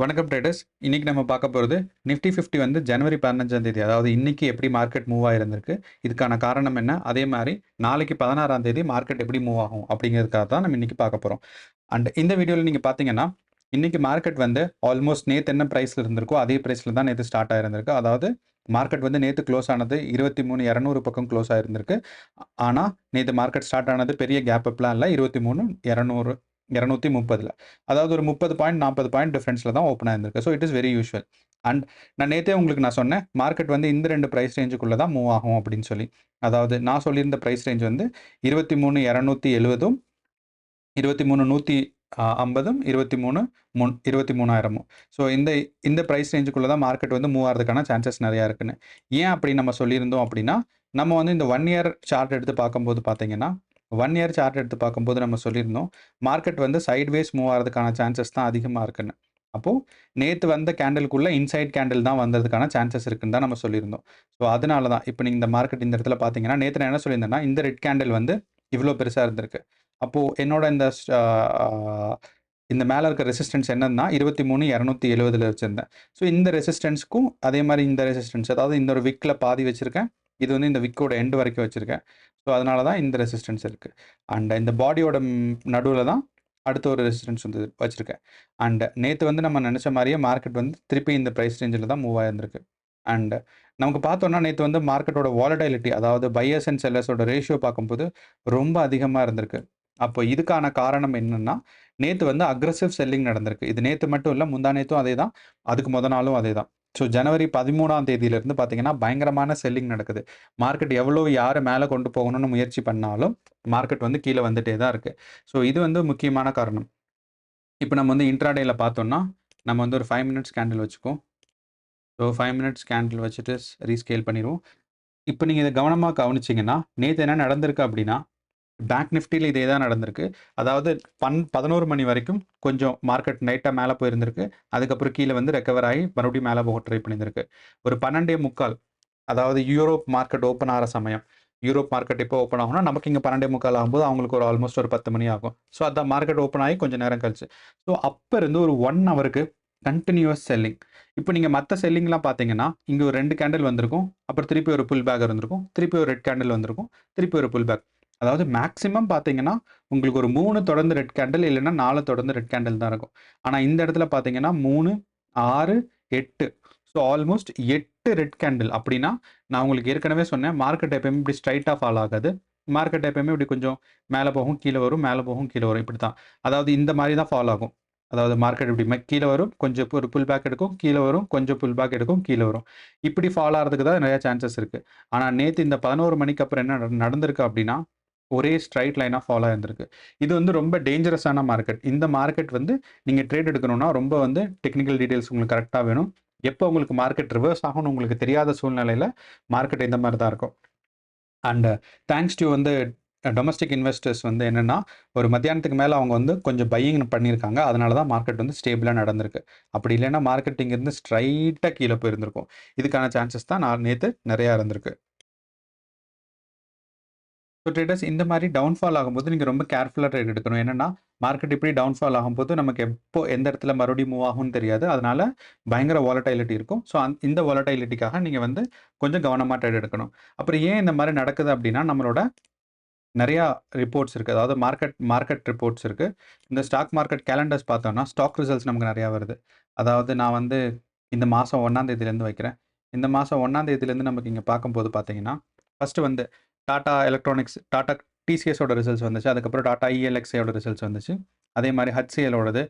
வணக்கம் ட்ரேடர்ஸ். இன்னைக்கு நம்ம பார்க்க போகிறது நிஃப்டி 50 வந்து ஜனவரி 15ஆம் தேதி, அதாவது இன்னைக்கு எப்படி மார்க்கெட் மூவ் ஆயிருந்திருக்கு, இதுக்கான காரணம் என்ன, அதே மாதிரி நாளைக்கு 16ஆம் தேதி மார்க்கெட் எப்படி மூவ் ஆகும் அப்படிங்கிறதுக்காக தான் நம்ம இன்னைக்கு பார்க்க போகிறோம். அண்ட் இந்த வீடியோவில் நீங்கள் பார்த்தீங்கன்னா இன்னைக்கு மார்க்கெட் வந்து ஆல்மோஸ்ட் நேற்று என்ன ப்ரைஸில் இருந்திருக்கோ அதே ப்ரைஸில் தான் நேற்று ஸ்டார்ட் ஆயிருந்திருக்கு. அதாவது மார்க்கெட் வந்து நேற்று க்ளோஸ் ஆனது 23,200 பக்கம் க்ளோஸ் ஆயிருந்திருக்கு. ஆனால் நேற்று மார்க்கெட் ஸ்டார்ட் ஆனது பெரிய கேப் அப்லாம் இல்லை, 23,200 230. அதாவது ஒரு 30 பாயிண்ட் 40 பாயிண்ட் டிஃப்ரென்ஸில் தான் ஓப்பன் ஆயிருந்திருக்கு. So it is very usual. And நான் நேற்றே உங்களுக்கு நான் சொன்னேன் மார்க்கெட் வந்து இந்த ரெண்டு ப்ரைஸ் ரேஞ்சுக்குள்ளே தான் மூவ் ஆகும் அப்படின்னு சொல்லி. அதாவது நான் சொல்லியிருந்த ப்ரைஸ் ரேஞ்ச் வந்து 23,270 23,150 23,3000. ஸோ இந்த ப்ரைஸ் ரேஞ்சுக்குள்ளே தான் மார்க்கெட் வந்து மூவ் ஆகிறதுக்கான சான்சஸ் நிறையா இருக்குன்னு. ஏன் அப்படி நம்ம சொல்லியிருந்தோம் அப்படின்னா, நம்ம வந்து இந்த 1 இயர் சார்ட் எடுத்து பார்க்கும்போது பார்த்தீங்கன்னா, 1 இயர் சார்ட் எடுத்து பார்க்கும்போது நம்ம சொல்லியிருந்தோம் மார்க்கெட் வந்து சைட்வேஸ் மூவ் ஆகிறதுக்கான சான்சஸ் தான் அதிகமாக இருக்குன்னு. அப்போது நேற்று வந்த கேண்டலுக்குள்ளே இன்சைட் கேண்டில் தான் வந்ததுக்கான சான்சஸ் இருக்குன்னு தான் நம்ம சொல்லியிருந்தோம். ஸோ அதனால தான் இப்போ நீங்கள் இந்த மார்க்கெட் இந்த இடத்துல பார்த்தீங்கன்னா, நேற்று நான் என்ன சொல்லியிருந்தேன்னா, இந்த ரெட் கேண்டில் வந்து இவ்வளோ பெருசாக இருந்திருக்கு. அப்போது என்னோட இந்த மேலே இருக்க ரெசிஸ்டன்ஸ் என்னன்னா 23,270 வச்சுருந்தேன். ஸோ இந்த ரெசிஸ்டன்ஸ்க்கும் அதே மாதிரி இந்த ரெசிஸ்டன்ஸ், அதாவது இந்த ஒரு விக்கில் பாதி வச்சுருக்கேன், இது வந்து இந்த விக்கோட எண்டு வரைக்கும் வச்சுருக்கேன். ஸோ அதனால தான் இந்த ரெசிஸ்டன்ஸ் இருக்குது. அண்ட் இந்த பாடியோட நடுவில் தான் அடுத்த ஒரு ரெசிஸ்டன்ஸ் வந்து வச்சுருக்கேன். அண்ட் நேற்று வந்து நம்ம நினச்ச மாதிரியே மார்க்கெட் வந்து திருப்பி இந்த ப்ரைஸ் ரேஞ்சில் தான் மூவ் ஆயிருந்திருக்கு. அண்ட் நமக்கு பார்த்தோன்னா நேற்று வந்து மார்க்கெட்டோட வாலடைலிட்டி, அதாவது பையர்ஸ் அண்ட் செல்லர்ஸோட ரேஷியோ பார்க்கும்போது ரொம்ப அதிகமாக இருந்திருக்கு. அப்போ இதுக்கான காரணம் என்னென்னா, நேற்று வந்து அக்ரெசிவ் செல்லிங் நடந்திருக்கு. இது நேற்று மட்டும் இல்லை, முந்தா நேற்றும் அதே தான், அதுக்கு முத நாளும் அதே தான். ஸோ ஜனவரி 13ஆம் தேதியிலேருந்து பார்த்தீங்கன்னா பயங்கரமான செல்லிங் நடக்குது. மார்க்கெட் எவ்வளோ யார் மேலே கொண்டு போகணும்னு முயற்சி பண்ணாலும் மார்க்கெட் வந்து கீழே வந்துட்டே தான் இருக்குது. ஸோ இது வந்து முக்கியமான காரணம். இப்போ நம்ம வந்து இன்ட்ராடேயில் பார்த்தோம்னா, நம்ம வந்து ஒரு 5 மினிட்ஸ் கேண்டில் வச்சுக்குவோம். ஸோ 5 மினிட்ஸ் கேண்டில் வச்சுட்டு ரீஸ்கேல் பண்ணிடுவோம். இப்போ நீங்கள் இதை கவனமாக கவனிச்சிங்கன்னா, நேற்று என்ன நடந்திருக்கு அப்படின்னா, பேங்க் நிஃப்டியில் இதே தான் நடந்திருக்கு. அதாவது 11 மணி வரைக்கும் கொஞ்சம் மார்க்கெட் லைட்டாக மேலே போயிருந்திருக்கு. அதுக்கப்புறம் கீழே வந்து ரெக்கவர் ஆகி மறுபடியும் மேலே போக ட்ரை பண்ணியிருந்திருக்கு. ஒரு 12:45, அதாவது யூரோப் மார்க்கெட் ஓப்பன் ஆகிற சமயம். யூரோப் மார்க்கெட் எப்போ ஓப்பன் ஆகும்னா, நமக்கு இங்கே 12:45 ஆகும்போது அவங்களுக்கு ஒரு ஆல்மோஸ்ட் ஒரு 10 மணி ஆகும். ஸோ அந்த மார்க்கெட் ஓப்பன் ஆகி கொஞ்சம் நேரம் கழிச்சு. ஸோ அப்போ இருந்து ஒரு 1 ஹவருக்கு கண்டினியூஸ் செல்லிங். இப்போ நீங்கள் மற்ற செல்லிங்லாம் பார்த்தீங்கன்னா, இங்கே ஒரு 2 கேண்டில் வந்திருக்கும், அப்புறம் திருப்பி ஒரு புல் பேக் இருந்திருக்கும், திருப்பி ஒரு ரெட் கேண்டில் வந்திருக்கும், திருப்பி ஒரு புல் பேக். அதாவது மேக்ஸிமம் பார்த்தீங்கன்னா, உங்களுக்கு ஒரு 3 தொடர்ந்து ரெட் கேண்டில் இல்லைன்னா 4 தொடர்ந்து ரெட் கேண்டில் தான் இருக்கும். ஆனால் இந்த இடத்துல பார்த்தீங்கன்னா 3, 6, 8. So almost 8 red candle. அப்படின்னா நான் உங்களுக்கு ஏற்கனவே சொன்னேன், மார்க்கெட் எப்பயுமே இப்படி ஸ்ட்ரைட்டாக ஃபால் ஆகாது. மார்க்கெட் எப்பயுமே இப்படி கொஞ்சம் மேலே போகும், கீழே வரும், மேலே போகும், கீழே வரும், இப்படி தான். அதாவது இந்த மாதிரி தான் ஃபால் ஆகும். அதாவது மார்க்கெட் இப்படி கீழே வரும், கொஞ்சம் ஒரு புல் பேக் எடுக்கும், கீழே வரும், கொஞ்சம் புல் பேக் எடுக்கும், கீழே வரும். இப்படி ஃபால் ஆகிறதுக்கு தான் நிறைய சான்சஸ் இருக்குது. ஆனால் நேற்று இந்த 11 மணிக்கு அப்புறம் என்ன நடந்திருக்கு அப்படின்னா, ஒரே ஸ்ட்ரைட் லைனாக ஃபாலோ ஆயிருந்திருக்கு. இது வந்து ரொம்ப டேஞ்சரஸான மார்க்கெட். இந்த மார்க்கெட் வந்து நீங்கள் ட்ரேட் எடுக்கணும்னா ரொம்ப வந்து டெக்னிக்கல் டீட்டெயில்ஸ் உங்களுக்கு கரெக்டாக வேணும். எப்போ உங்களுக்கு மார்க்கெட் ரிவர்ஸ் ஆகும்னு உங்களுக்கு தெரியாத சூழ்நிலையில் மார்க்கெட் இந்த மாதிரி தான் இருக்கும். அண்ட் தேங்க்ஸ் டு வந்து டொமஸ்டிக் இன்வெஸ்டர்ஸ் வந்து என்னென்னா, ஒரு மத்தியானத்துக்கு மேலே அவங்க வந்து கொஞ்சம் பையிங் பண்ணியிருக்காங்க. அதனால தான் மார்க்கெட் வந்து ஸ்டேபிளாக நடந்திருக்கு. அப்படி இல்லைன்னா மார்க்கெட் இங்கேருந்து ஸ்ட்ரைட்டாக கீழே போயிருந்திருக்கும். இதுக்கான சான்சஸ் தான் நேற்று நிறையா இருந்திருக்கு. ஸோ ட்ரேடர்ஸ், இந்த மாதிரி டவுன்ஃபால் ஆகும்போது நீங்கள் ரொம்ப கேர்ஃபுல்லாக ட்ரேட் எடுக்கணும். என்னென்னா, மார்க்கெட் இப்படி டவுன்ஃபால் ஆகும்போது நமக்கு எப்போ எந்த இடத்துல மறுபடியும் மூவ் ஆகும்னு தெரியாது. அதனால பயங்கர வாலடைலிட்டி இருக்கும். ஸோ இந்த வாலடைலிட்டிக்காக நீங்கள் வந்து கொஞ்சம் கவனமாக ட்ரேட் எடுக்கணும். அப்புறம் ஏன் இந்த மாதிரி நடக்குது அப்படின்னா, நம்மளோட நிறையா ரிப்போர்ட்ஸ் இருக்குது. அதாவது மார்க்கெட் ரிப்போர்ட்ஸ் இருக்குது. இந்த ஸ்டாக் மார்க்கெட் கேலண்டர்ஸ் பார்த்தோம்னா ஸ்டாக் ரிசல்ட்ஸ் நமக்கு நிறையா வருது. அதாவது நான் வந்து இந்த மாதம் 1ஆம் தேதியிலேருந்து வைக்கிறேன். இந்த மாதம் 1ஆம் தேதியிலேருந்து நமக்கு இங்கே பார்க்கும்போது பார்த்தீங்கன்னா, ஃபஸ்ட்டு வந்து டாடா எலக்ட்ரானிக்ஸ், டாடா டிசிஎஸோட ரிசல்ட்ஸ் வந்துச்சு. அதுக்கப்புறம் டாடா இஎல்எக்ஸையோட ரிசல்ட்ஸ் வந்துச்சு. அதே மாதிரி ஹச்சிஎலோடது,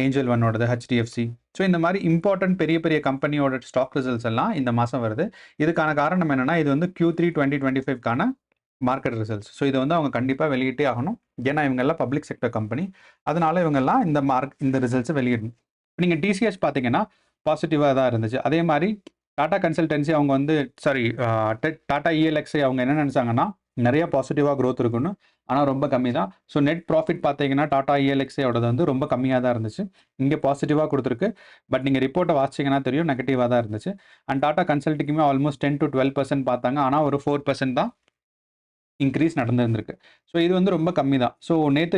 ஏஞ்சல் ஒன்னோடது, ஹெச்டிஎஃப்சி. ஸோ இந்த மாதிரி இம்பார்ட்டன்ட் பெரிய பெரிய கம்பெனியோட ஸ்டாக் ரிசல்ட்ஸ் எல்லாம் இந்த மாதம் வருது. இதுக்கான காரணம் என்னென்னா, இது வந்து Q3 2025க்கான மார்க்கெட் ரிசல்ட்ஸ். ஸோ இதை வந்து அவங்க கண்டிப்பாக வெளியிட்டே ஆகணும். ஏன்னா இவங்கெல்லாம் பப்ளிக் செக்டர் கம்பெனி. அதனால இவங்கெல்லாம் இந்த ரிசல்ட்ஸை வெளியிடணும். இப்போ நீங்கள் டிசிஎஸ் பார்த்தீங்கன்னா பாசிட்டிவாக தான் இருந்துச்சு. அதே மாதிரி டாடா கன்சல்டன்சி அவங்க வந்து டாடா இஎல்எக்ஸை அவங்க என்ன நினச்சாங்கன்னா, நிறைய பாசிட்டிவாக க்ரோத் இருக்குன்னு. ஆனால் ரொம்ப கம்மி தான். ஸோ நெட் ப்ராஃபிட் பார்த்தீங்கன்னா டாடா இஎல்எக்ஸையோடது வந்து ரொம்ப கம்மியாக தான் இருந்துச்சு. இங்கே பாசிட்டிவாக கொடுத்துருக்கு. பட் நீங்கள் ரிப்போர்ட்டை வாசிச்சிங்கன்னா தெரியும், நெகட்டிவாக தான் இருந்துச்சு. அண்ட் டாடா கன்சல்ட்டிங்குமே ஆல்மோஸ்ட் 10 to 12% பார்த்தாங்க. ஆனால் ஒரு 4% தான் இன்க்ரீஸ் நடந்திருந்திருக்கு. ஸோ இது வந்து ரொம்ப கம்மி தான். ஸோ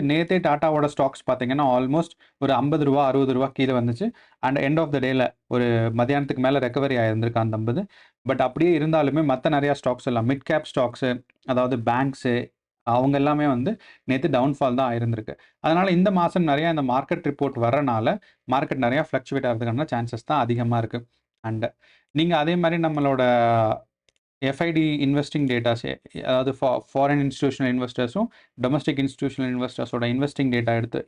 நேத்தே டாட்டாவோட ஸ்டாக்ஸ் பார்த்தீங்கன்னா, ஆல்மோஸ்ட் ஒரு ரூ. 50 ரூ. 60 கீழ வந்துச்சு. அண்ட் எண்ட் ஆஃப் த டேல ஒரு மதியானத்துக்கு மேல ரெக்கவரி ஆயிருந்திருக்கு அந்த 50. பட் அப்படியே இருந்தாலுமே மத்த நெறையா ஸ்டாக்ஸ் எல்லாம் மிட் கேப் ஸ்டாக்ஸு, அதாவது பேங்க்ஸு, அவங்க எல்லாமே வந்து நேத்து டவுன்ஃபால் தான் ஆயிருந்திருக்கு. அதனால இந்த மாசம் நெறையா இந்த மார்க்கெட் ரிப்போர்ட் வர்றனால, மார்க்கெட் நெறையா ஃப்ளக்சுவேட் ஆகுறதுக்கான சான்சஸ் தான் அதிகமா இருக்கு. அண்ட் நீங்க அதே மாரி நம்மளோட எஃப்ஐடி இன்வெஸ்டிங் டேட்டாஸ், அதாவது ஃபாரின் இன்ஸ்டிடியூஷனல் இன்வெஸ்டர்ஸும் டொமஸ்டிக் இன்ஸ்டிடியூஷனல் இன்வெஸ்டர்ஸோட இன்வெஸ்டிங் டேட்டா எடுத்து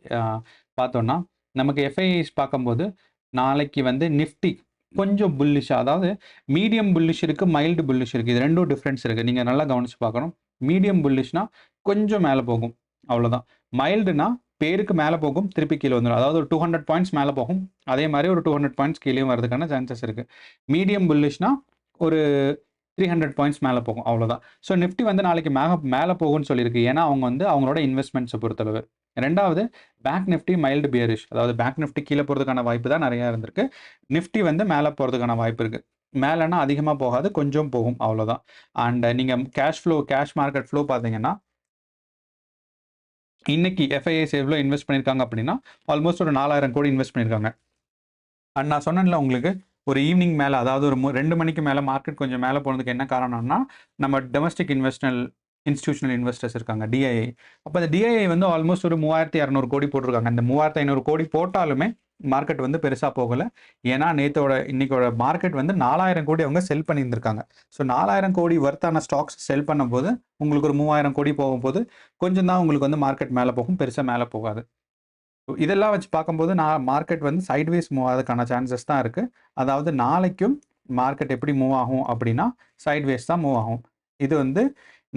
பார்த்தோம்னா, நமக்கு எஃப்ஐஐஸ் பார்க்கும்போது நாளைக்கு வந்து நிஃப்டி கொஞ்சம் புல்லிஷா, அதாவது மீடியம் புல்லிஷ் இருக்கு, மைல்டு புல்லிஷ் இருக்கு. இது 2ம் டிஃபரன்ஸ் இருக்கு. நீங்க நல்லா கவனிச்சு பார்க்கணும். மீடியம் புல்லிஷ்னா கொஞ்சம் மேல போகும். அவ்வளோதான். மைல்டுனா பேருக்கு மேல போகும், திருப்பி கீழ வந்துரும். அதாவது ஒரு 200 பாயிண்ட்ஸ் மேல போகும். அதே மாரி ஒரு 200 பாயிண்ட்ஸ் கீழயும் வரதுக்கான சான்சஸ் இருக்கு. மீடியம் புல்லிஷ்னா ஒரு 300 பாயிண்ட்ஸ் மேல போகும். அவ்வளோதான். ஸோ நிஃப்டி வந்து நாளைக்கு மேல போகும்ன்னு சொல்லியிருக்கு. ஏன்னா, அவங்க வந்து அவங்களோட இன்வெஸ்ட்மெண்ட்ஸ பொறுத்தளவு. 2வது பேங்க் நிஃப்டி மைல்டு பியரிஷ். அதாவது பேங்க் நிஃப்டி கீழ போறதுக்கான வாய்ப்பு தான் நெறையா இருந்திருக்கு. நிஃப்டி வந்து மேல போறதுக்கான வாய்ப்பு இருக்கு. மேலன்னா அதிகமா போகாது, கொஞ்சம் போகும். அவ்வளோதான். அண்ட் நீங்க கேஷ் மார்க்கெட் ஃப்ளோ பார்த்தீங்கன்னா, இன்னைக்கு எஃப்ஐஐஸ் எவ்வளோ இன்வெஸ்ட் பண்ணியிருக்காங்க அப்படின்னா, ஆல்மோஸ்ட் ஒரு 4000 கோடி இன்வெஸ்ட் பண்ணியிருக்காங்க. அண்ட் நான் சொன்னேன்ல உங்களுக்கு, ஒரு ஈவினிங் மேல, அதாவது ஒரு 2 மணிக்கு மேல மார்க்கெட் கொஞ்சம் மேல போனதுக்கு என்ன காரணம்னா, நம்ம டொமஸ்டிக் இன்ஸ்டிடியூஷனல் இன்வெஸ்டர்ஸ் இருக்காங்க, டிஐஐ. அப்ப அந்த டிஐஐ வந்து ஆல்மோஸ்ட் ஒரு 3200 கோடி போட்டிருக்காங்க. அந்த 3500 கோடி போட்டாலுமே மார்க்கெட் வந்து பெருசா போகல. ஏன்னா இன்னைக்கோட மார்க்கெட் வந்து 4000 கோடி அவங்க செல் பண்ணியிருந்திருக்காங்க. ஸோ 4000 கோடி வர்த்தான ஸ்டாக்ஸ் செல் பண்ணும்போது, உங்களுக்கு ஒரு 3000 கோடி போகும்போது, கொஞ்சம் தான் உங்களுக்கு வந்து மார்க்கெட் மேல போகும், பெருசா மேல போகாது. இதெல்லாம் வச்சு பார்க்கும்போது மார்க்கெட் வந்து சைட்வேஸ் மூவ் ஆகிறதுக்கான சான்சஸ் தான் இருக்கு. அதாவது நாளைக்கும் மார்க்கெட் எப்படி மூவ் ஆகும் அப்படின்னா, சைட்வேஸ் தான் மூவ் ஆகும். இது வந்து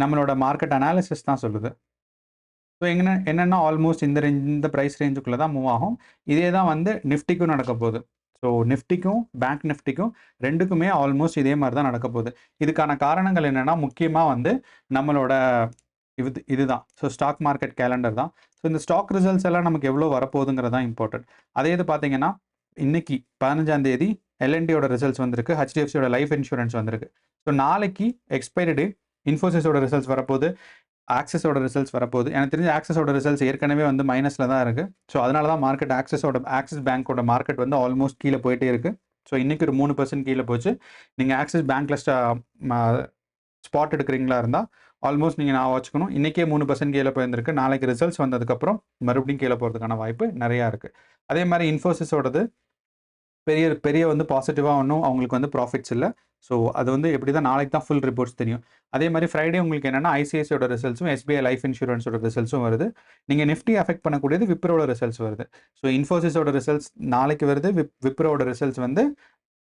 நம்மளோட மார்க்கெட் அனாலிசிஸ் தான் சொல்லுது. ஸோ என்னன்னா ஆல்மோஸ்ட் இந்த பிரைஸ் ரேஞ்சுக்குள்ள தான் மூவ் ஆகும். இதே தான் வந்து நிஃப்டிக்கும் நடக்க போகுது. ஸோ நிஃப்டிக்கும், பேங்க் நிஃப்டிக்கும் 2க்குமே ஆல்மோஸ்ட் இதே மாரி தான் நடக்க போகுது. இதுக்கான காரணங்கள் என்னன்னா, முக்கியமா வந்து நம்மளோட இதுதான். ஸோ ஸ்டாக் மார்க்கெட் கேலண்டர் தான். ஸோ இந்த ஸ்டாக் ரிசல்ட்ஸ் எல்லாம் நமக்கு எவ்வளோ வரப்போகுதுங்கிறது தான் இம்பார்ட்டன்ட். அதே இது பார்த்தீங்கன்னா, இன்னைக்கு 15ஆம் தேதி எல்என்டியோட ரிசல்ட்ஸ் வந்திருக்கு. ஹெச்டிஎஃப்சியோட லைஃப் இன்சூரன்ஸ் வந்திருக்கு. ஸோ நாளைக்கு எக்ஸ்பைரி டே, இன்ஃபோசிஸோட ரிசல்ட்ஸ் வரப்போகுது, ஆக்சிஸோட ரிசல்ட்ஸ் வரப்போகுது. எனக்கு தெரிஞ்சு ஆக்சிஸோட ரிசல்ட்ஸ் ஏற்கனவே வந்து மைனஸ்ல தான் இருக்கு. ஸோ அதனால தான் மார்க்கெட் ஆக்சிஸ் பேங்கோட மார்க்கெட் வந்து ஆல்மோஸ்ட் கீழே போயிட்டே இருக்கு. ஸோ இன்னைக்கு ஒரு 3% கீழே போச்சு. நீங்க ஆக்சிஸ் பேங்க்ல ஸ்பாட் எடுக்கிறீங்களா இருந்தால் ஆல்மோஸ்ட் நீங்கள் நான் வச்சுக்கணும். இன்றைக்கே 3% கீழே போயிருந்திருக்கு. நாளைக்கு ரிசல்ட்ஸ் வந்ததுக்கப்புறம் மறுபடியும் கீழே போகிறதுக்கான வாய்ப்பு நிறையா இருக்குது. அதே மாதிரி இன்ஃபோசிஸோடது பெரிய வந்து பாசிட்டிவாக ஒன்றும் அவங்களுக்கு வந்து ப்ராஃபிட்ஸ் இல்லை. ஸோ அது வந்து எப்படி தான் நாளைக்கு தான் ஃபுல் ரிப்போர்ட்ஸ் தெரியும். அதே மாதிரி ஃப்ரைடே உங்களுக்கு என்னென்னா ஐசிஐசியோட ரிசல்ட்ஸும் எஸ்பிஐ லைஃப் இன்சூரன்ஸோட ரிசல்ட்ஸும் வருது. நீங்கள் நிஃப்டி அஃபெக்ட் பண்ணக்கூடியது விப்ரோட ரிசல்ட்ஸ் வருது. ஸோ இன்ஃபோசிஸோட ரிசல்ட்ஸ் நாளைக்கு வருது. விப்ரோட ரிசல்ட்ஸ் வந்து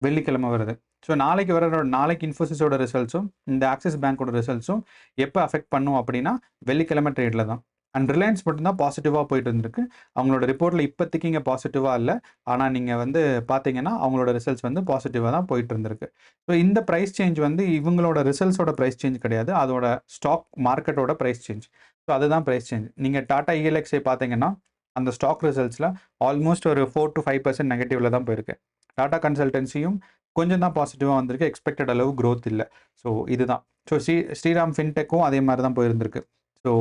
வெள்ளிக்கிழமை வருது. ஸோ நாளைக்கு இன்ஃபோசிஸோட ரிசல்ட்ஸும் இந்த ஆக்சிஸ் பேங்கோட ரிசல்ட்ஸும் எப்போ அஃபெக்ட் பண்ணும் அப்படின்னா வெள்ளிக்கிழமை ட்ரேடில் தான். அண்ட் ரிலையன்ஸ் மட்டும்தான் பாசிட்டிவாக போயிட்டு இருந்திருக்கு. அவங்களோட ரிப்போர்ட்டில் இப்போதைக்கு இங்கே பாசிட்டிவாக இல்லை. ஆனால் நீங்கள் வந்து பார்த்தீங்கன்னா அவங்களோட ரிசல்ட்ஸ் வந்து பாசிட்டிவாக தான் போயிட்டு இருந்திருக்கு. ஸோ இந்த ப்ரைஸ் சேஞ்ச் வந்து இவங்களோட ரிசல்ட்ஸோட ப்ரைஸ் சேஞ்ச் கிடையாது, அதோட ஸ்டாக் மார்க்கெட்டோட ப்ரைஸ் சேஞ்ச். ஸோ அதுதான் ப்ரைஸ் சேஞ்ச். நீங்கள் டாடா இஎல்எக்ஸை பார்த்தீங்கன்னா அந்த ஸ்டாக் ரிசல்ட்ஸில் ஆல்மோஸ்ட் ஒரு 4 to 5% நெகட்டிவில் தான் போயிருக்கு. டாடா கன்சல்டன்சியும் கொஞ்சம் தான் பாசிட்டிவாக வந்திருக்கு. எக்ஸ்பெக்டட் அளவு க்ரோத் இல்லை. ஸோ இதுதான். ஸோ ஸ்ரீராம் ஃபின்டெக்கும் அதே மாதிரி தான் போயிருந்திருக்கு. ஸோ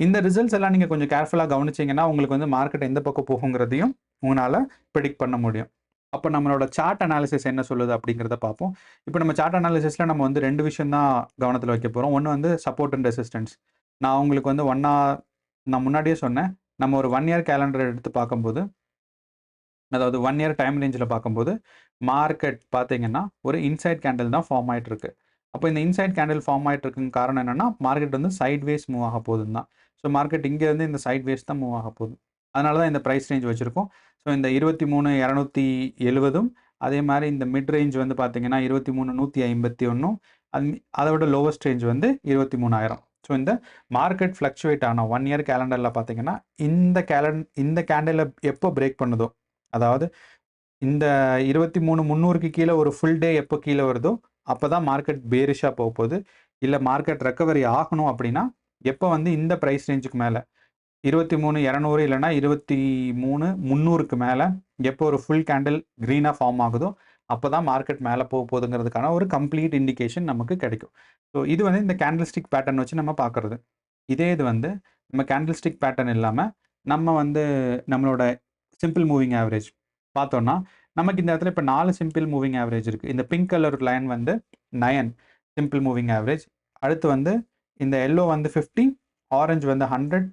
இந்த ரிசல்ட்ஸ் எல்லாம் நீங்கள் கொஞ்சம் கேர்ஃபுல்லாக கவனிச்சிங்கன்னா உங்களுக்கு வந்து மார்க்கெட் எந்த பக்கம் போகுங்கிறதையும் உங்களால் ப்ரெடிக்ட் பண்ண முடியும். அப்போ நம்மளோட சார்ட் அனாலிசிஸ் என்ன சொல்லுது அப்படிங்கிறத பார்ப்போம். இப்போ நம்ம சார்ட் அனாலிசிஸில் நம்ம வந்து 2 விஷயம் தான் கவனத்தில் வைக்க போகிறோம். ஒன்று வந்து சப்போர்ட் அண்ட் ரெசிஸ்டன்ஸ். நான் உங்களுக்கு வந்து நான் முன்னாடியே சொன்னேன், நம்ம ஒரு 1 இயர் கேலண்டர் எடுத்து பார்க்கும்போது, அதாவது 1 இயர் டைம் ரேஞ்சில் பார்க்கும்போது மார்க்கெட் பார்த்தீங்கன்னா ஒரு இன்சைட் கேண்டில் தான் ஃபார்ம் ஆகிட்டு இருக்கு. அப்போ இந்த இன்சைட் கேண்டில் ஃபார்ம் ஆகிட்டு இருக்குங்க காரணம் என்னென்னா மார்க்கெட் வந்து சைட்வேஸ் மூவ் ஆக போகுதுன்னு தான். ஸோ மார்க்கெட் இங்கேருந்து இந்த சைட்வேஸ் தான் மூவ் ஆக போகுது. அதனால தான் இந்த ப்ரைஸ் ரேஞ்ச் வச்சுருக்கோம். ஸோ இந்த 23,270 அதே மாதிரி இந்த மிட் ரேஞ்ச் வந்து பார்த்தீங்கன்னா 23,151 அதோட லோவஸ்ட் ரேஞ்ச் வந்து 23,000. ஸோ இந்த மார்க்கெட் ஃப்ளக்சுவேட் ஆன 1 இயர் கேலண்டரில் பார்த்தீங்கன்னா இந்த கேண்டில் எப்போ பிரேக் பண்ணுதோ, அதாவது இந்த 23,300க்கு கீழே ஒரு ஃபுல் டே எப்போ கீழே வருதோ அப்போ தான் மார்க்கெட் பேரிஷாக போக போகுது. இல்லை மார்க்கெட் ரெக்கவரி ஆகணும் அப்படின்னா எப்போ வந்து இந்த ப்ரைஸ் ரேஞ்சுக்கு மேலே 23,200 இல்லைனா 23,300க்கு மேலே எப்போ ஒரு ஃபுல் கேண்டில் க்ரீனாக ஃபார்ம் ஆகுதோ அப்போ தான் மார்க்கெட் மேலே போக போகுதுங்கிறதுக்கான ஒரு கம்ப்ளீட் இண்டிகேஷன் நமக்கு கிடைக்கும். ஸோ இது வந்து இந்த கேண்டில்ஸ்டிக் பேட்டர்ன் வச்சு நம்ம பார்க்குறது. இதே இது வந்து நம்ம கேண்டில்ஸ்டிக் பேட்டர்ன் இல்லாமல் நம்ம வந்து நம்மளோட சிம்பிள் மூவிங் ஆவரேஜ் பார்த்தோன்னா, நமக்கு இந்த இடத்துல இப்போ 4 சிம்பிள் மூவிங் ஆவரேஜ் இருக்குது. இந்த பிங்க் கலர் லைன் வந்து 9 சிம்பிள் மூவிங் ஆவரேஜ். அடுத்து வந்து இந்த எல்லோ வந்து 50, ஆரஞ்சு வந்து 100,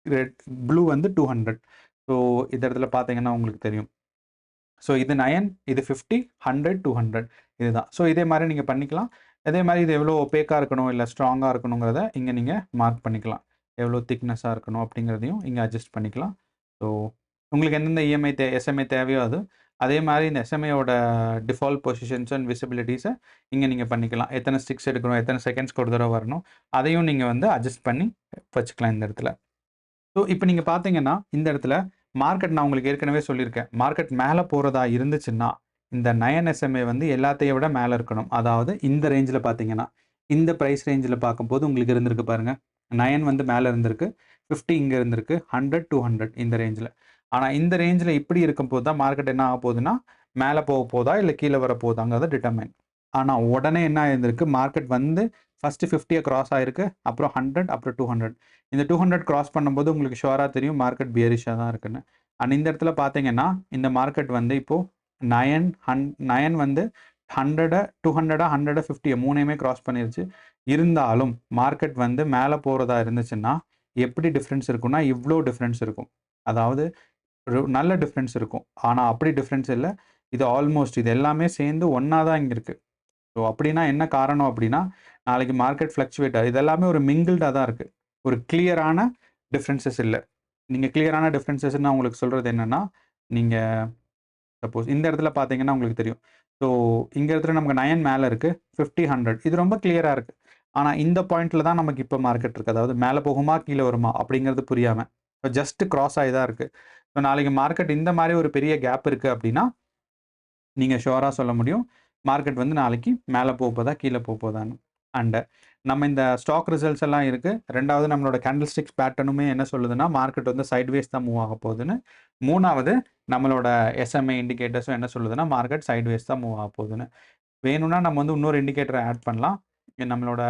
ரெட் ப்ளூ வந்து 200. ஸோ இந்த இடத்துல பார்த்தீங்கன்னா உங்களுக்கு தெரியும். ஸோ இது 9, இது 50, 100, 200 இதுதான். ஸோ இதே மாதிரி நீங்கள் பண்ணிக்கலாம். அதே மாதிரி இது எவ்வளோ ஒப்பேக்காக இருக்கணும் இல்லை ஸ்ட்ராங்காக இருக்கணுங்கிறத இங்கே நீங்கள் மார்க் பண்ணிக்கலாம். எவ்வளோ திக்னஸாக இருக்கணும் அப்படிங்கிறதையும் இங்கே அட்ஜஸ்ட் பண்ணிக்கலாம். ஸோ உங்களுக்கு எந்தெந்த இஎம்ஐ எஸ்எம்ஐ தேவையோ அது அதே மாதிரி இந்த எஸ்எம்ஐயோட டிஃபால்ட் பொசிஷன்ஸ் அண்ட் விசிபிலிட்டிஸை இங்கே நீங்கள் பண்ணிக்கலாம். எத்தனை ஸ்டிக்ஸ் எடுக்கணும், எத்தனை செகண்ட்ஸ்க்கு ஒரு தடவை வரணும், அதையும் நீங்கள் வந்து அட்ஜஸ்ட் பண்ணி வச்சுக்கலாம் இந்த இடத்துல. ஸோ இப்போ நீங்கள் பார்த்தீங்கன்னா இந்த இடத்துல மார்க்கெட் நான் உங்களுக்கு ஏற்கனவே சொல்லியிருக்கேன். மார்க்கெட் மேலே போகிறதா இருந்துச்சுன்னா இந்த 9 எஸ்எம்ஏ வந்து எல்லாத்தையும் விட மேலே இருக்கணும். அதாவது இந்த ரேஞ்சில் பார்த்தீங்கன்னா இந்த ப்ரைஸ் ரேஞ்சில் பார்க்கும்போது உங்களுக்கு இருந்திருக்கு பாருங்கள். 9 வந்து மேலே இருந்திருக்கு, 50 இங்கே இருந்திருக்கு, 100, 200 இந்த ரேஞ்சில். ஆனால் இந்த ரேஞ்சில் இப்படி இருக்கும்போது தான் மார்க்கெட் என்ன ஆக போகுதுன்னா மேலே போக போதா இல்லை கீழே வர போதாங்கிறத டிட்டர்மைன். ஆனால் உடனே என்ன ஆயிருந்திருக்கு, மார்க்கெட் வந்து ஃபஸ்ட்டு 50 கிராஸ் ஆயிருக்கு, அப்புறம் 100, அப்புறம் 200. இந்த 200 கிராஸ் பண்ணும்போது உங்களுக்கு ஷுவராக தெரியும் மார்க்கெட் பியரிஷாக தான் இருக்குன்னு. அண்ட் இந்த இடத்துல பார்த்தீங்கன்னா இந்த மார்க்கெட் வந்து இப்போது 9 வந்து 100, 200, 150 மூணையுமே கிராஸ் பண்ணிருச்சு. இருந்தாலும் மார்க்கெட் வந்து மேலே போகிறதா இருந்துச்சுன்னா எப்படி டிஃப்ரென்ஸ் இருக்குன்னா இவ்வளோ டிஃப்ரென்ஸ் இருக்கும். அதாவது நல்ல டிஃப்ரென்ஸ் இருக்கும். ஆனால் அப்படி டிஃப்ரென்ஸ் இல்லை. இது ஆல்மோஸ்ட் இது எல்லாமே சேர்ந்து ஒன்றா தான் இங்கே இருக்குது. ஸோ அப்படின்னா என்ன காரணம் அப்படின்னா நாளைக்கு மார்க்கெட் ஃப்ளக்சுவேட் ஆகுது. இது எல்லாமே ஒரு மிங்கிள்டாக தான் இருக்குது. ஒரு கிளியரான டிஃப்ரென்சஸ் இல்லை. நீங்கள் கிளியரான டிஃப்ரென்சஸ்ன்னு உங்களுக்கு சொல்கிறது என்னென்னா, நீங்கள் சப்போஸ் இந்த இடத்துல பார்த்தீங்கன்னா உங்களுக்கு தெரியும். ஸோ இங்கே இடத்துல நமக்கு 9 மேலே இருக்குது, 50, 100 இது ரொம்ப கிளியராக இருக்குது. ஆனால் இந்த பாயிண்டில் தான் நமக்கு இப்போ மார்க்கெட் இருக்குது. அதாவது மேலே போகுமா கீழே வருமா அப்படிங்கிறது புரியாமல் இப்போ ஜஸ்ட் கிராஸ் ஆகி தான் இருக்குது. ஸோ நாளைக்கு மார்க்கெட் இந்த மாதிரி ஒரு பெரிய கேப் இருக்குது அப்படின்னா நீங்கள் ஷுவராக சொல்ல முடியும் மார்க்கெட் வந்து நாளைக்கு மேலே போதா கீழே போதான்னு. அண்டு நம்ம இந்த ஸ்டாக் ரிசல்ட்ஸ் எல்லாம் இருக்குது. ரெண்டாவது நம்மளோட கேண்டில்ஸ்டிக்ஸ் பேட்டர்னுமே என்ன சொல்லுதுன்னா மார்க்கெட் வந்து சைட்வேஸ் தான் மூவ் ஆக போகுதுன்னு. மூணாவது நம்மளோட எஸ்எம்ஐ இண்டிகேட்டர்ஸும் என்ன சொல்லுதுன்னா மார்க்கெட் சைட்வேஸ் தான் மூவ் ஆக போகுதுன்னு. வேணும்னா நம்ம வந்து இன்னொரு இண்டிகேட்டரை ஆட் பண்ணலாம். நம்மளோட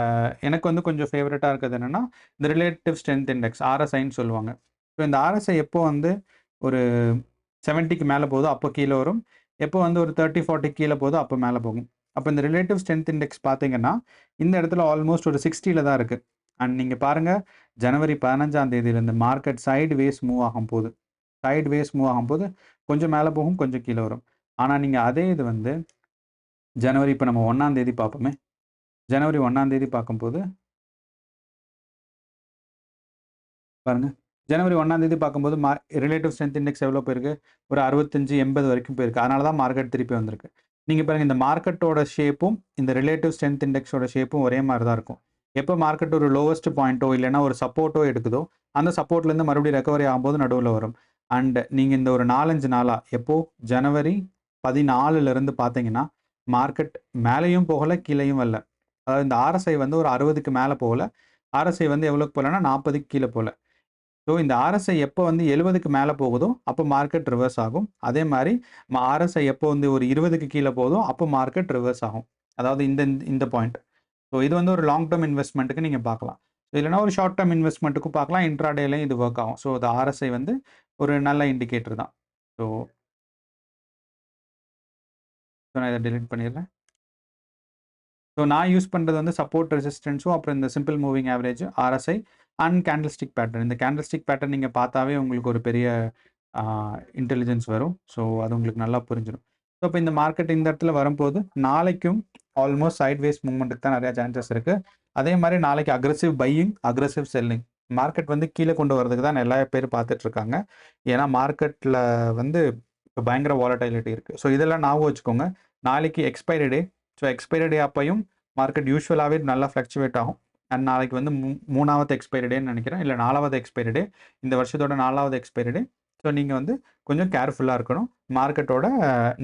எனக்கு வந்து கொஞ்சம் ஃபேவரட்டாக இருக்கிறது என்னென்னா இந்த ரிலேட்டிவ் ஸ்ட்ரென்த் இண்டெக்ஸ் ஆர்எஸ்ஐன்னு சொல்லுவாங்க. ஸோ இந்த ஆர்எஸ்ஐ எப்போ வந்து ஒரு 70க்கு மேலே போகுதோ அப்போ கீழே வரும். எப்போ வந்து ஒரு 30, 40 கீழே போதோ அப்போ மேலே போகும். அப்போ இந்த ரிலேட்டிவ் ஸ்ட்ரென்த் இண்டெக்ஸ் பார்த்தீங்கன்னா இந்த இடத்துல ஆல்மோஸ்ட் ஒரு 60ல் தான் இருக்குது. அண்ட் நீங்கள் பாருங்கள் ஜனவரி 15ஆம் தேதியிலேருந்து மார்க்கெட் சைடு வேஸ் மூவ் ஆகும் போது கொஞ்சம் மேலே போகும், கொஞ்சம் கீழே வரும். ஆனால் நீங்கள் அதே இது வந்து ஜனவரி இப்போ நம்ம 1ஆம் தேதி பார்ப்போமே. ஜனவரி 1ஆம் தேதி பார்க்கும்போது பாருங்கள், ஜனவரி 1ஆம் தேதி பார்க்கும்போது ரிலேட்டிவ் ஸ்ட்ரென்த் இண்டெக்ஸ் எவ்வளோ போயிருக்கு, ஒரு 65, 80 வரைக்கும் போயிருக்கு. அதனால தான் மார்க்கெட் திருப்பி வந்திருக்கு. நீங்கள் பாருங்கள் இந்த மார்க்கெட்டோட ஷேப்பும் இந்த ரிலேட்டிவ் ஸ்ட்ரென்த் இண்டெக்ஸோட ஷேப்பும் ஒரே மாதிரி தான் இருக்கும். எப்போ மார்க்கெட் ஒரு லோவஸ்ட் பாயிண்ட்டோ இல்லைன்னா ஒரு சப்போர்ட்டோ எடுக்குதோ அந்த சப்போர்ட்லேருந்து மறுபடியும் ரெக்கவரி ஆகும்போது நடுவில் வரும். அண்ட் நீங்கள் இந்த ஒரு 4-5 நாளாக எப்போது ஜனவரி 14லேருந்து பார்த்தீங்கன்னா மார்க்கெட் மேலேயும் போகலை கீழேயும் வரல. அதாவது இந்த ஆர்எஸ்ஐ வந்து ஒரு 60க்கு மேலே போகல, ஆர்எஸ்ஐ வந்து எவ்வளோக்கு போகலன்னா 40க்கு கீழே போகல. ஸோ இந்த ஆர்எஸ்ஐ எப்போ வந்து 70க்கு மேலே போகுதோ அப்போ மார்க்கெட் ரிவர்ஸ் ஆகும். அதே மாதிரி ஆர்எஸ்ஐ எப்போ வந்து ஒரு 20க்கு கீழே போகுதோ அப்போ மார்க்கெட் ரிவர்ஸ் ஆகும். அதாவது இந்த பாயிண்ட். ஸோ இது வந்து ஒரு லாங் டேர்ம் இன்வெஸ்ட்மெண்ட்டுக்கு நீங்கள் பார்க்கலாம். இல்லைனா ஒரு ஷார்ட் டேர்ம் இன்வெஸ்ட்மெண்ட்டுக்கும் பார்க்கலாம். இன்ட்ராடேலையும் இது ஒர்க் ஆகும். ஸோ இந்த ஆர்எஸ்ஐ வந்து ஒரு நல்ல இண்டிகேட்டர் தான். ஸோ நான் இதை டெலிட் பண்ணிடுறேன். ஸோ நான் யூஸ் பண்ணுறது வந்து சப்போர்ட் ரெசிஸ்டன்ஸும் அப்புறம் இந்த simple moving average RSI and candlestick pattern. இந்த கேண்டில்ஸ்டிக் பேட்டர்ன் நீங்கள் பார்த்தாவே உங்களுக்கு ஒரு பெரிய இன்டெலிஜென்ஸ் வரும். ஸோ அது உங்களுக்கு நல்லா புரிஞ்சிடும். ஸோ இப்போ இந்த மார்க்கெட் இந்த இடத்துல வரும்போது நாளைக்கும் ஆல்மோஸ்ட் சைட்வேஸ் மூவ்மெண்ட்டுக்கு தான் நிறையா சான்சஸ் இருக்குது. அதே மாதிரி நாளைக்கு aggressive buying, aggressive selling. Market வந்து கீழே கொண்டு வரதுக்கு தான் எல்லா பேர் பார்த்துட்ருக்காங்க. ஏன்னா மார்க்கெட்டில் வந்து இப்போ பயங்கர வாலடைலிட்டி இருக்குது. ஸோ இதெல்லாம் ஞாபகம் வச்சுக்கோங்க. நாளைக்கு எக்ஸ்பைரி டே. ஸோ எக்ஸ்பைரி டே அப்பையும் மார்க்கெட் யூஸ்வலாகவே நல்லா ஃப்ளக்சுவேட் ஆகும். அண்ட் நாளைக்கு வந்து 3ஆவது எக்ஸ்பைரி டேன்னு நினைக்கிறேன், இல்லை 4ஆவது எக்ஸ்பைரி டே, இந்த வருஷத்தோட 4ஆவது எக்ஸ்பைரி டே. ஸோ நீங்கள் வந்து கொஞ்சம் கேர்ஃபுல்லாக இருக்கணும். மார்க்கெட்டோட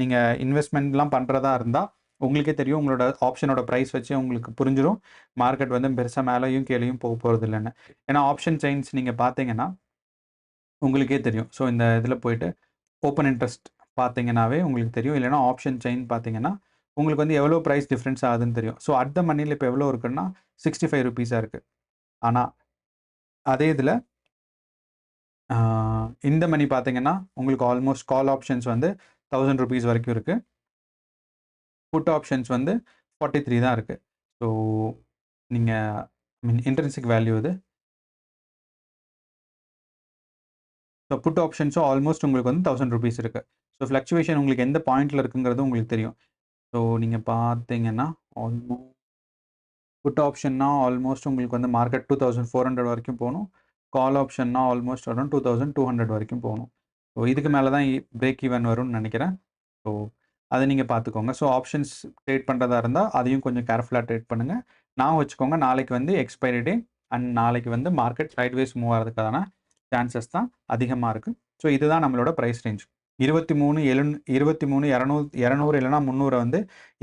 நீங்கள் இன்வெஸ்ட்மெண்ட்லாம் பண்ணுறதா இருந்தால் உங்களுக்கே தெரியும், உங்களோட ஆப்ஷனோட ப்ரைஸ் வச்சு உங்களுக்கு புரிஞ்சிடும் மார்க்கெட் வந்து பெருசாக மேலேயும் கீழேயும் போக போகிறது இல்லைன்னு. ஏன்னா ஆப்ஷன் செயின்ஸ் நீங்கள் பார்த்தீங்கன்னா உங்களுக்கே தெரியும். ஸோ இந்த இதில் போயிட்டு ஓப்பன் இன்ட்ரெஸ்ட் பார்த்தீங்கன்னாவே உங்களுக்கு தெரியும். இல்லைனா ஆப்ஷன் செயின் பார்த்தீங்கன்னா, உங்களுக்கு வந்து எவ்வளோ பிரைஸ் டிஃபரன்ஸ் ஆகுதுன்னு தெரியும். ஸோ அட் த மனில இப்போ எவ்வளோ இருக்குன்னா ₹65 இருக்கு. ஆனா, அதே இதில இந்த மணி பார்த்தீங்கன்னா, உங்களுக்கு ஆல்மோஸ்ட் கால் ஆப்ஷன்ஸ் வந்து ₹1000 வரைக்கும் இருக்கு. புட் ஆப்ஷன்ஸ் வந்து 43 தான் இருக்கு. ஸோ நீங்க இன்ட்ரின்சிக் வேல்யூ இது. ஸோ புட் ஆப்ஷன்ஸும் ஆல்மோஸ்ட் உங்களுக்கு வந்து ₹1000 இருக்கு. ஸோ ஃப்ளக்சுவேஷன் உங்களுக்கு எந்த பாயிண்ட்ல இருக்குங்கிறது உங்களுக்கு தெரியும். ஸோ நீங்க பார்த்தீங்கன்னா, புட் ஆப்ஷன்னா ஆல்மோஸ்ட் உங்களுக்கு வந்து மார்க்கெட் 2400 வரைக்கும் போணும். கால் ஆப்ஷன்னா ஆல்மோஸ்ட் அரௌண்ட் 2200 வரைக்கும் போணும். ஸோ இதுக்கு மேல தான் பிரேக் ஈவன் வரும்னு நெனைக்கிறேன். ஸோ அத நீங்க பார்த்துக்கோங்க. ஸோ ஆப்ஷன்ஸ் ட்ரேட் பண்றதா இருந்தா, அதையும் கொஞ்சம் கேர்ஃபுல்லா ட்ரேட் பண்ணுங்க. ஞாபகம் வச்சுக்கோங்க, நாளைக்கு வந்து எக்ஸ்பைரி டே அண்ட் நாளைக்கு வந்து மார்க்கெட் சைட்வேஸ் மூவ் ஆறதுக்கான சான்சஸ் தான் அதிகமா இருக்கு. ஸோ இதுதான் நம்மளோட பிரைஸ் ரேஞ்ச். 23 200 இல்லன்னா 300 வந்து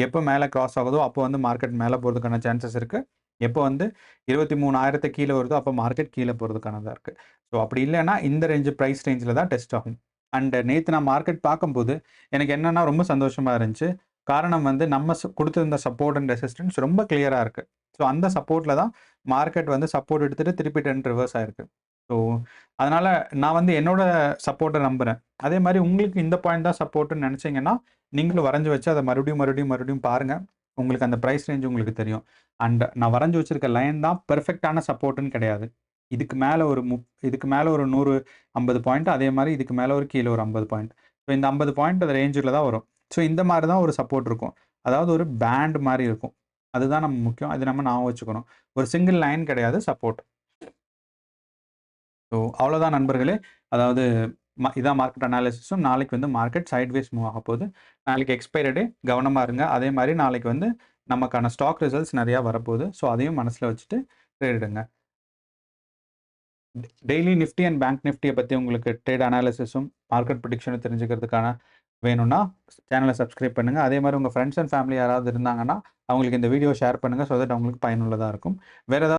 எப்போ மேல கிராஸ் ஆகுதோ, அப்போ வந்து மார்க்கெட் மேல போறதுக்கான சான்சஸ் இருக்கு. எப்போ வந்து 23,000 கீழ வருதோ, அப்போ மார்க்கெட் கீழ போறதுக்கானதா இருக்கு. ஸோ அப்படி இல்லன்னா, இந்த பிரைஸ் ரேஞ்சில தான் டெஸ்ட் ஆகும். அண்ட் நேத்து நான் மார்க்கெட் பார்க்கும்போது, எனக்கு என்னன்னா ரொம்ப சந்தோஷமா இருந்துச்சு. காரணம் வந்து நம்ம குடுத்திருந்த சப்போர்ட் அண்ட் ரெசிஸ்டன்ஸ் ரொம்ப கிளியரா இருக்கு. ஸோ அந்த சப்போர்ட்ல தான் மார்க்கெட் வந்து சப்போர்ட் எடுத்துட்டு திருப்பி ரிவர்ஸ் ஆயிருக்கு. ஸோ அதனால நான் வந்து என்னோட சப்போர்ட்ட நம்புறேன். அதே மாரி உங்களுக்கு இந்த பாயிண்ட் தான் சப்போர்ட்ன்னு நெனச்சீங்கன்னா, நீங்களும் வரைஞ்சு வச்சு அத மறுபடியும் பாருங்க. உங்களுக்கு அந்த பிரைஸ் ரேஞ்ச் உங்களுக்கு தெரியும். அண்ட் நான் வரைஞ்சு வச்சிருக்க லைன் தான் பெர்ஃபெக்ட்டான சப்போர்ட்ன்னு கிடையாது. இதுக்கு மேல ஒரு இதுக்கு மேல ஒரு 150 பாயிண்ட், அதே மாரி இதுக்கு மேல ஒரு கீழ ஒரு 50 பாயிண்ட். ஸோ இந்த 50 பாயிண்ட் அந்த ரேஞ்சுல தான் வரும். ஸோ இந்த மாரி தான் ஒரு சப்போர்ட் இருக்கும். அதாவது ஒரு பேண்ட் மாரி இருக்கும். அதுதான் நம்ம முக்கியம். அது நம்ம ஞாபகம் வச்சுக்கணும். ஒரு சிங்கிள் லைன் கிடையாது சப்போர்ட். ஸோ அவ்வளோதான் நண்பர்களே. அதாவது இதான் மார்க்கெட் அனாலிசிஸும். நாளைக்கு வந்து மார்க்கெட் சைட்வேஸ் மூவ் ஆகப்போகுது. நாளைக்கு எக்ஸ்பைரி டே, கவனமா இருங்க. அதே மாரி நாளைக்கு வந்து நமக்கான ஸ்டாக் ரிசல்ட்ஸ் நெறையா வரப்போகுது. ஸோ அதையும் மனசுல வச்சுட்டு ட்ரேட் எடுங்க. டெய்லி நிஃப்டி அண்ட் பேங்க் நிஃப்டிய பத்தி உங்களுக்கு ட்ரேட் அனாலிசிஸும், மார்க்கெட் ப்ரெடிக்ஷனும் தெரிஞ்சுக்கிறதுக்கான வேணும்னா, சேனல சப்ஸ்கிரைப் பண்ணுங்க. அதே மாரி உங்க ஃப்ரெண்ட்ஸ் அண்ட் ஃபேமிலி யாராவது இருந்தாங்கன்னா, அவங்களுக்கு இந்த வீடியோ ஷேர் பண்ணுங்க. ஸோ தட் அவங்களுக்கு பயனுள்ளதா இருக்கும். வேற ஏதாவது